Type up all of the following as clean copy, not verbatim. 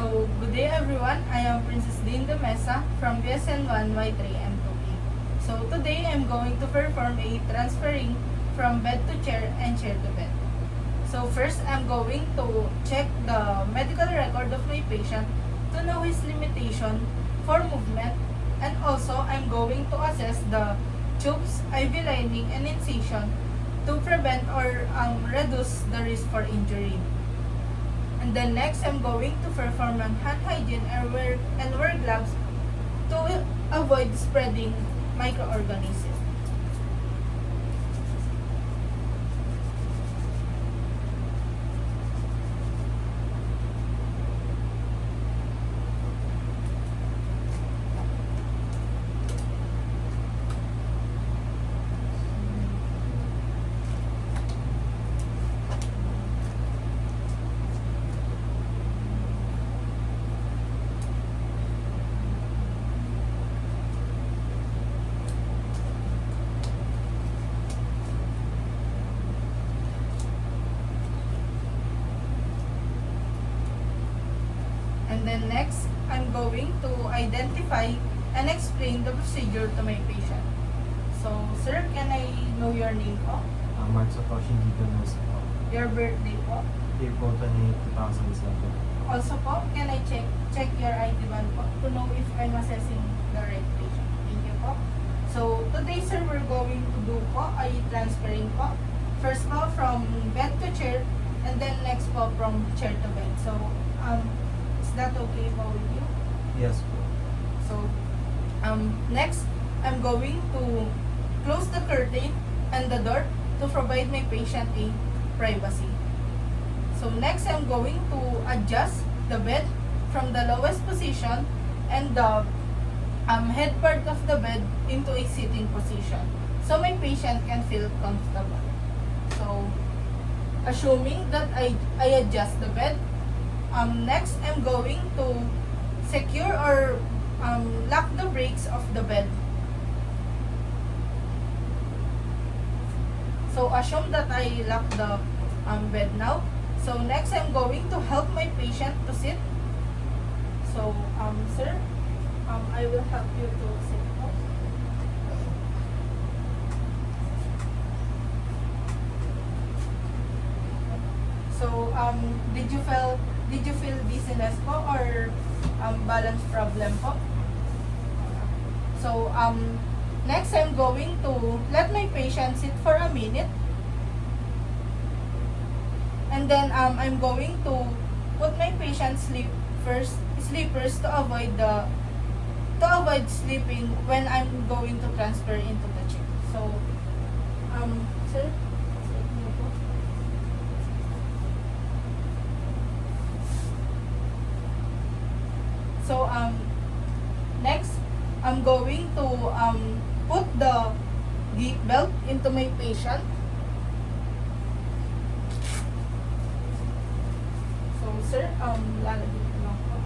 So, good day everyone. I am Princess Linda Mesa from BSN 1Y3 M2A. So, today I'm going to perform a transferring from bed to chair and chair to bed. So, first I'm going to check the medical record of my patient to know his limitation for movement, and also I'm going to assess the tubes, IV lining, and incision to prevent or reduce the risk for injury. And then next, I'm going to perform an hand hygiene and wear gloves to avoid spreading microorganisms. And then next, I'm going to identify and explain the procedure to my patient. So, sir, can I know your name po? Mark Satoshi dito na sa Your birthday po? April 28, 2007. Also po, can I check your ID band po to know if I'm assessing the right patient? Thank you po. So, today, sir, we're going to do po ay transferring po. First po, from bed to chair, and then next po, from chair to bed. So, is that okay po with you? Yes po. So, next, I'm going to close the curtain and the door to provide my patient a privacy. So, next, I'm going to adjust the bed from the lowest position and the head part of the bed into a sitting position so my patient can feel comfortable. So, assuming that I adjust the bed, next, I'm going to secure or lock the brakes of the bed. So, assume that I lock the bed now. So, next, I'm going to help my patient to sit. So, sir, I will help you to sit po. So, did you feel dizziness po or balance problem po? So, next I'm going to let my patient sit for a minute. And then I'm going to put my patient sleepers to avoid sleeping when I'm going to transfer into the chair. So, sir, sit niyo po. So, next, I'm going to put the gate belt into my patient. So, sir, lalagyan ko lang po.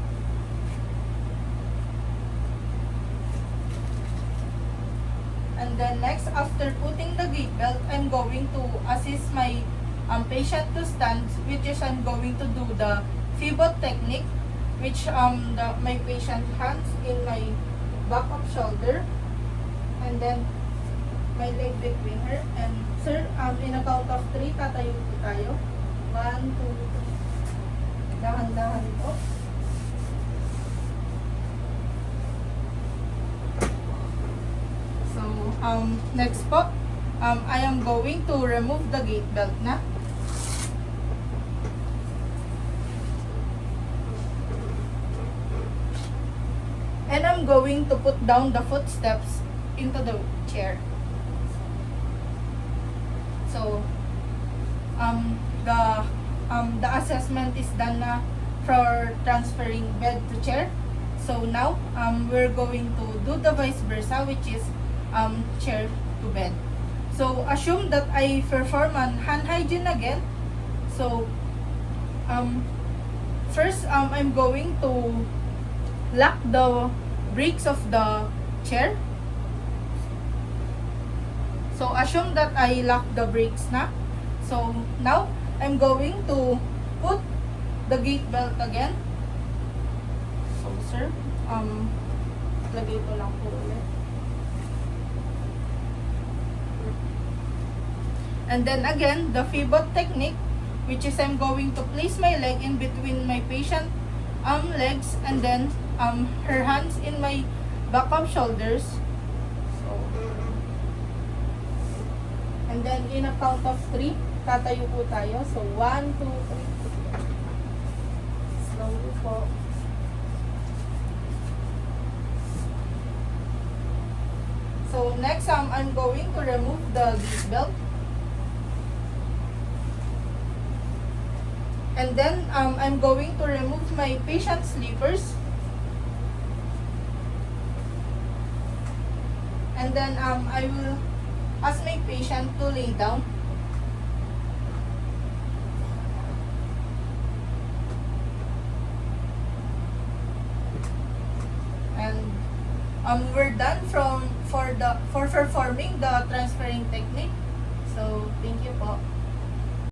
And then next, after putting the gate belt, I'm going to assist my patient to stand, which is I'm going to do the pivot technique, which my patient hands in my back of shoulder, and then my leg between her. And sir, in a count of 3, tatayo po tayo. 1, 2, 3. Dahan-dahan po. So, next po, I am going to remove the gate belt na. And I'm going to put down the footsteps into the chair. So, the assessment is done na for transferring bed to chair. So now, we're going to do the vice versa, which is chair to bed. So, assume that I perform an hand hygiene again. So, first, I'm going to lock the brakes of the chair. So, assume that I lock the brakes na. So, now, I'm going to put the gate belt again. sir. Lagay ko lang po ulit. And then again, the pivot technique, which is I'm going to place my leg in between my patient legs, and then her hands in my back of shoulders. So, and then in a count of 3, tatayo po tayo. So 1, 2, 3. Slowly po. So next, I'm going to remove the seat belt. And then, I'm going to remove my patient's slippers. And then, I will ask my patient to lay down. And we're done for performing the transferring technique.